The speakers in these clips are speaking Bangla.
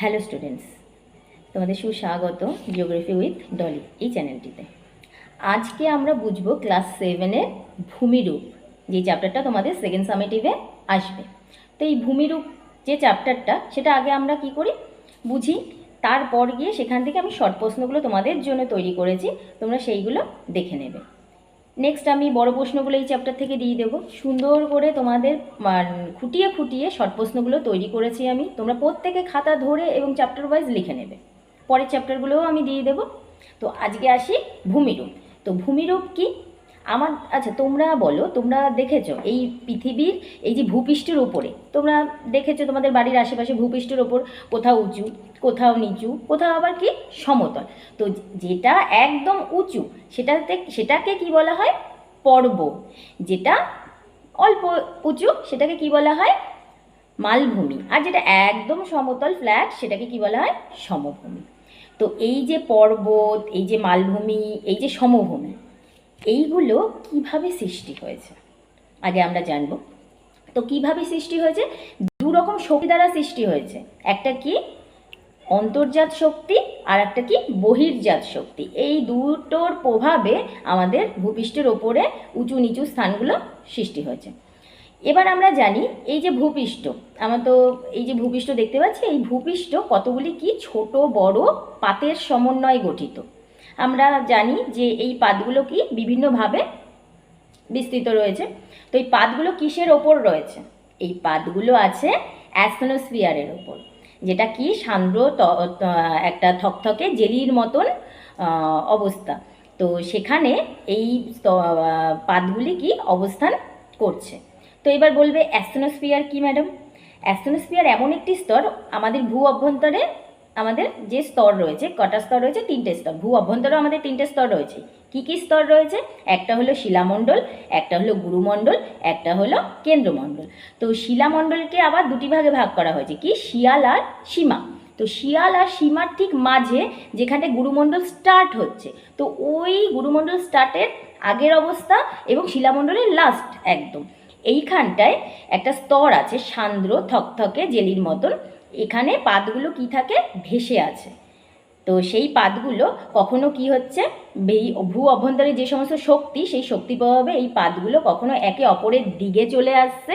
হ্যালো স্টুডেন্টস, তোমাদের সুস্বাগত জিওগ্রাফি উইথ ডলি এই চ্যানেলটিতে। আজকে আমরা বুঝবো ক্লাস 7-এর ভূমিরূপ, যে চ্যাপ্টারটা তোমাদের সেকেন্ড সামেটিভে আসবে। তো এই ভূমিরূপ যে চ্যাপ্টারটা, সেটা আগে আমরা কি করি বুঝি, তারপর গিয়ে সেখান থেকে আমি শর্ট প্রশ্নগুলো তোমাদের জন্য তৈরি করেছি, তোমরা সেইগুলো দেখে নেবে। নেক্সট আমি বড় প্রশ্নগুলো এই চ্যাপ্টার থেকে দিয়ে দেবো, সুন্দর করে তোমাদের খুঁটিয়ে খুঁটিয়ে শর্ট প্রশ্নগুলো তৈরি করেছি আমি। তোমরা প্রত্যেকে খাতা ধরে এবং চ্যাপ্টার ওয়াইজ লিখে নেবে, পরের চ্যাপ্টারগুলোও আমি দিয়ে দেবো। তো আজকে আসি ভূমিরূপ। তো ভূমিরূপ কি আমার, আচ্ছা তোমরা বলো, তোমরা দেখেছো এই পৃথিবীর এই যে ভূপৃষ্ঠের ওপরে, তোমরা দেখেছো তোমাদের বাড়ির আশেপাশে ভূপৃষ্ঠের ওপর কোথাও উঁচু, কোথাও নিচু, কোথাও আবার কি সমতল। তো যেটা একদম উঁচু সেটাকে কি বলা হয়? পর্বত। যেটা অল্প উঁচু সেটাকে কি বলা হয়? মালভূমি। আর যেটা একদম সমতল ফ্ল্যাট সেটাকে কি বলা হয়? সমভূমি। তো এই যে পর্বত, এই যে মালভূমি, এই যে সমভূমি, এইগুলো কিভাবে সৃষ্টি হয়েছে আগে আমরা জানব। তো কিভাবে সৃষ্টি হয়েছে? দু রকম শক্তি দ্বারা সৃষ্টি হয়েছে। একটা কি অন্তর্জাত শক্তি, আর একটা কি বহির্জাত শক্তি। এই দুটোর প্রভাবে আমাদের ভূপৃষ্ঠের ওপরে উঁচু নিচু স্থানগুলো সৃষ্টি হয়েছে। এবার আমরা জানি এই যে ভূপৃষ্ঠ, আমরা তো এই যে ভূপৃষ্ঠ দেখতে পাচ্ছি, এই ভূপৃষ্ঠ কতগুলি কি ছোট বড় পাতের সমন্বয়ে গঠিত। আমরা জানি যে এই পাতগুলো কি বিভিন্নভাবে বিস্তৃত রয়েছে। তো এই পাতগুলো কিসের ওপর রয়েছে? এই পাতগুলো আছে অ্যাথনোস্ফিয়ারের ওপর, যেটা কি সান্দ্র একটা থকথকে জেলির মতন অবস্থা। তো সেখানে এই পাতগুলি কি অবস্থান করছে। তো এবার বলবে অ্যাথনোস্ফিয়ার কি ম্যাডাম? অ্যাথনোস্ফিয়ার এমন একটি স্তর আমাদের ভূ অভ্যন্তরে, আমাদের যে স্তর রয়েছে, কটা স্তর রয়েছে? 3টে স্তর। ভূ অভ্যন্তরেও আমাদের 3টে স্তর রয়েছে। কি কি স্তর রয়েছে? একটা হলো শিলামণ্ডল, একটা হলো গুরুমণ্ডল, একটা হলো কেন্দ্রমণ্ডল। তো শিলামণ্ডলকে আবার দুটি ভাগে ভাগ করা হয়েছে, কি শিয়াল আর সীমা। তো শিয়াল আর সীমার ঠিক মাঝে যেখানে গুরুমণ্ডল স্টার্ট হচ্ছে, তো ওই গুরুমণ্ডল স্টার্টের আগের অবস্থা এবং শিলামণ্ডলের লাস্ট একদম এইখানটায় একটা স্তর আছে সান্দ্র থকথকে জেলির মতন। এখানে পাতগুলো কি থাকে? ভেসে আছে। তো সেই পাতগুলো কখনো কি হচ্ছে, ভূ অভ্যন্তরে যে সমস্ত শক্তি, সেই শক্তি প্রভাবে এই পাতগুলো কখনো একে অপরের দিকে চলে আসছে,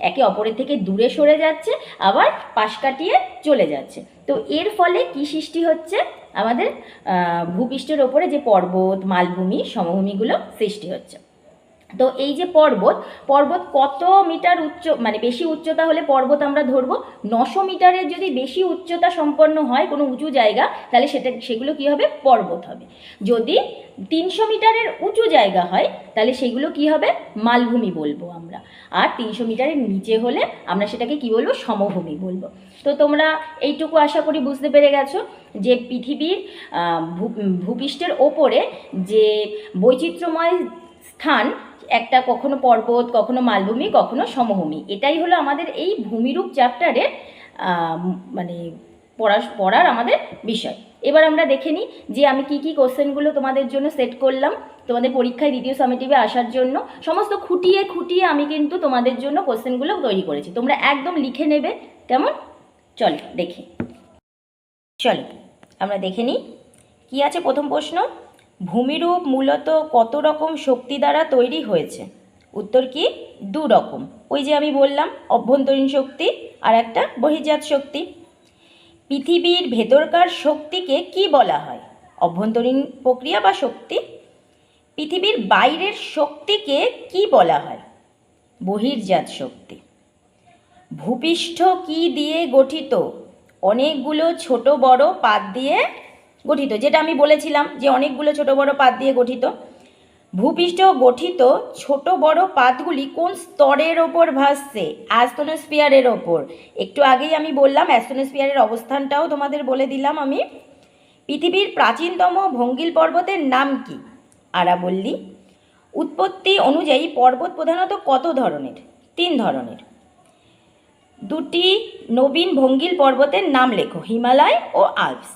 একে অপরের থেকে দূরে সরে যাচ্ছে, আবার পাশ কাটিয়ে চলে যাচ্ছে। তো এর ফলে কি সৃষ্টি হচ্ছে? আমাদের ভূপৃষ্ঠের ওপরে যে পর্বত, মালভূমি, সমভূমিগুলো সৃষ্টি হচ্ছে। তো এই যে পর্বত কত মিটার উচ্চ, মানে বেশি উচ্চতা হলে পর্বত আমরা ধরবো 900 মিটারের যদি বেশি উচ্চতা সম্পন্ন হয় কোনো উঁচু জায়গা, তাহলে সেগুলো কি হবে? পর্বত হবে। যদি 300 মিটারের উঁচু জায়গা হয় তাহলে সেগুলো কি হবে? মালভূমি বলবো আমরা। আর 300 মিটারের নিচে হলে আমরা সেটাকে কি বলবো? সমভূমি বলবো। তো তোমরা এইটুকু আশা করি বুঝতে পেরে গেছো যে পৃথিবীর ভূপৃষ্ঠের ওপরে যে বৈচিত্র্যময় স্থান, একটা কখনো পর্বত, কখনো মালভূমি, কখনো সমভূমি, এটাই হলো আমাদের এই ভূমিরূপ চ্যাপ্টারের মানে পড়ার আমাদের বিষয়। এবার আমরা দেখে নিই যে আমি কি কি কোশ্চেনগুলো তোমাদের জন্য সেট করলাম তোমাদের পরীক্ষায় দ্বিতীয় সামেটিভে আসার জন্য। সমস্ত খুঁটিয়ে খুঁটিয়ে আমি কিন্তু তোমাদের জন্য কোশ্চেনগুলো তৈরি করেছি, তোমরা একদম লিখে নেবে, কেমন? চলো দেখি, চলো আমরা দেখে নিই কি আছে। প্রথম প্রশ্ন, ভূমিরূপ মূলত কত রকম শক্তি দ্বারা তৈরি হয়েছে? উত্তর কি? 2 রকম। ওই যে আমি বললাম অভ্যন্তরীণ শক্তি আর একটা বহির্জাত শক্তি। পৃথিবীর ভেতরকার শক্তিকে কি বলা হয়? অভ্যন্তরীণ প্রক্রিয়া বা শক্তি। পৃথিবীর বাইরের শক্তিকে কি বলা হয়? বহির্জাত শক্তি। ভূপৃষ্ঠ কি দিয়ে গঠিত? অনেকগুলো ছোট বড় পাত দিয়ে গঠিত, যেটা আমি বলেছিলাম যে অনেকগুলো ছোট বড় পাত দিয়ে গঠিত। ভূপৃষ্ঠ গঠিত ছোট বড় পাতগুলি কোন স্তরের ওপর ভাসছে? অ্যাথনোস্ফিয়ারের ওপর। একটু আগেই আমি বললাম অ্যাথনোস্ফিয়ারের অবস্থানটাও তোমাদের বলে দিলাম আমি। পৃথিবীর প্রাচীনতম ভঙ্গিল পর্বতের নাম কি? আরাবল্লী। উৎপত্তি অনুযায়ী পর্বত প্রধানত কত ধরনের? 3 ধরনের। 2টি নবীন ভঙ্গিল পর্বতের নাম লেখো, হিমালয় ও আল্পস।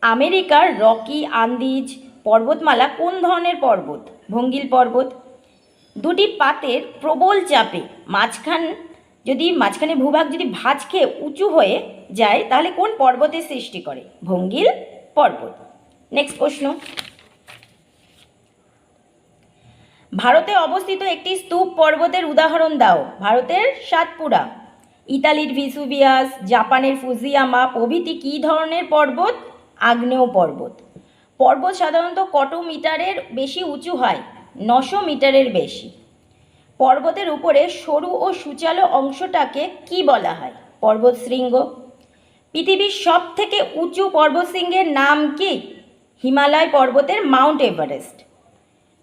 আমেরিকার রকি আন্দিজ পর্বতমালা কোন ধরনের পর্বত? ভঙ্গিল পর্বত। 2টি পাতের প্রবল চাপে মাঝখান যদি মাঝখানে ভূভাগ যদি ভাঁজ খেয়ে উঁচু হয়ে যায় তাহলে কোন পর্বতের সৃষ্টি করে? ভঙ্গিল পর্বত। নেক্সট প্রশ্ন, ভারতে অবস্থিত একটি স্তূপ পর্বতের উদাহরণ দাও। ভারতের সাতপুরা, ইতালির ভিসুভিয়াস, জাপানের ফুজিয়ামা প্রভৃতি কী ধরনের পর্বত? আগ্নেয় পর্বত। পর্বত সাধারণত কত মিটারের বেশি উঁচু হয়? 900 মিটারের বেশি। পর্বতের উপরে সরু ও সূচালো অংশটাকে কি বলা হয়? পর্বত শৃঙ্গ। পৃথিবীর সব থেকে উঁচু পর্বতশৃঙ্গের নাম কি? হিমালয় পর্বতের মাউন্ট এভারেস্ট।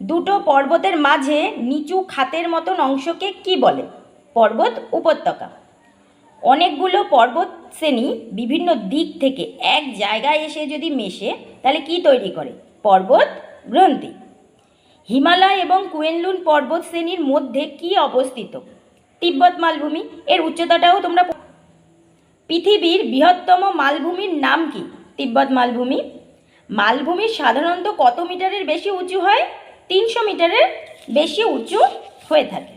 দুটো পর্বতের মাঝে নিচু খাতের মতন অংশকে কি বলে? পর্বত উপত্যকা। অনেকগুলো পর্বত শ্রেণী বিভিন্ন দিক থেকে এক জায়গায় এসে যদি মেশে তাহলে কি তৈরি করে? পর্বত গ্রন্থি। হিমালয় এবং কুয়েনলুন পর্বত শ্রেণীর মধ্যে কি অবস্থিত? তিব্বত মালভূমি। এর উচ্চতাটাও তোমরা। পৃথিবীর বৃহত্তম মালভূমির নাম কি? তিব্বত মালভূমি। মালভূমি সাধারণত কত মিটারের বেশি উঁচু হয়? 300 মিটারের বেশি উঁচু হয়ে থাকে।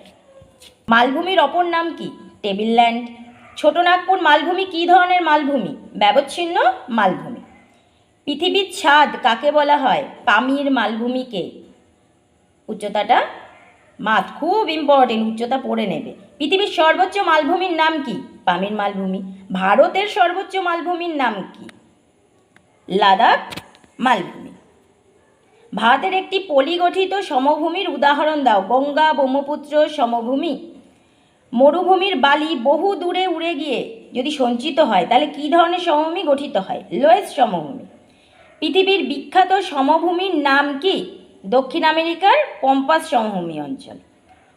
মালভূমির অপর নাম কি? Table land. ছোটনাগপুর মালভূমি কী ধরনের মালভূমি? ব্যবচ্ছিন্ন মালভূমি। পৃথিবীর ছাদ কাকে বলা হয়? পামির মালভূমিকে। উচ্চতাটা খুব ইম্পর্টেন্ট, উচ্চতা পড়ে নেবে। পৃথিবীর সর্বোচ্চ মালভূমির নাম কি? পামির মালভূমি। ভারতের সর্বোচ্চ মালভূমির নাম কি? লাদাখ মালভূমি। ভারতের একটি পলিগঠিত সমভূমির উদাহরণ দাও। গঙ্গা ব্রহ্মপুত্র সমভূমি। মরুভূমির বালি বহু দূরে উড়ে গিয়ে যদি সঞ্চিত হয় তাহলে কী ধরনের সমভূমি গঠিত হয়? লোয়েস সমভূমি। পৃথিবীর বিখ্যাত সমভূমির নাম কি? দক্ষিণ আমেরিকার পম্পাস সমভূমি অঞ্চল।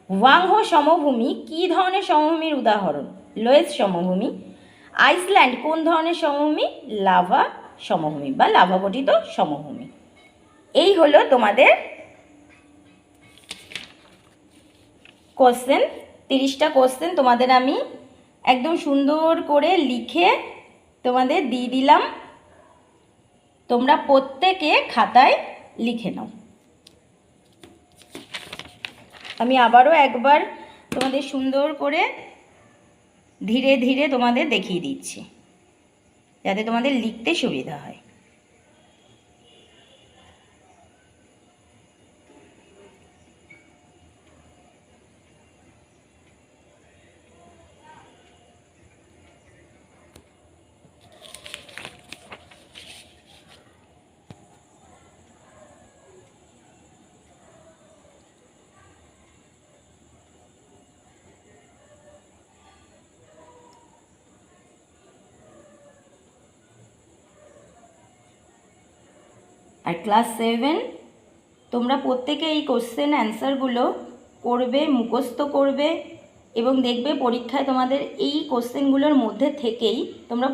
হোয়াংহো সমভূমি কী ধরনের সমভূমির উদাহরণ? লোয়েস সমভূমি। আইসল্যান্ড কোন ধরনের সমভূমি? লাভা সমভূমি বা লাভা গঠিত সমভূমি। এই হলো তোমাদের কোশ্চেন। 30টা কোশ্চেন তোমাদের আমি একদম সুন্দর করে লিখে তোমাদের দিয়ে দিলাম। তোমরা প্রত্যেকে খাতায় লিখে নাও। আমি আবারও একবার তোমাদের সুন্দর করে ধীরে ধীরে তোমাদের দেখিয়ে দিচ্ছি যাতে তোমাদের লিখতে সুবিধা হয়। আর ক্লাস 7 তোমরা প্রত্যেকে এই কোশ্চেন অ্যান্সারগুলো করবে, মুখস্থ করবে এবং দেখবে পরীক্ষায় তোমাদের এই কোশ্চেনগুলোর মধ্যে থেকেই তোমরা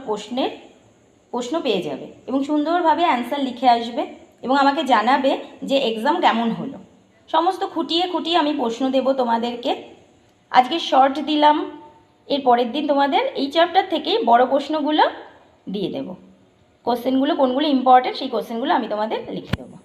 প্রশ্ন পেয়ে যাবে এবং সুন্দরভাবে অ্যান্সার লিখে আসবে এবং আমাকে জানাবে যে এক্সাম কেমন হলো। সমস্ত খুঁটিয়ে খুঁটিয়ে আমি প্রশ্ন দেব তোমাদেরকে। আজকে শর্ট দিলাম, এর পরের দিন তোমাদের এই চ্যাপ্টার থেকেই বড় প্রশ্নগুলো দিয়ে দেব। কোশ্চেনগুলো কোনগুলো ইম্পর্টেন্ট সেই কোশ্চেনগুলো আমি তোমাদের লিখে দেবো।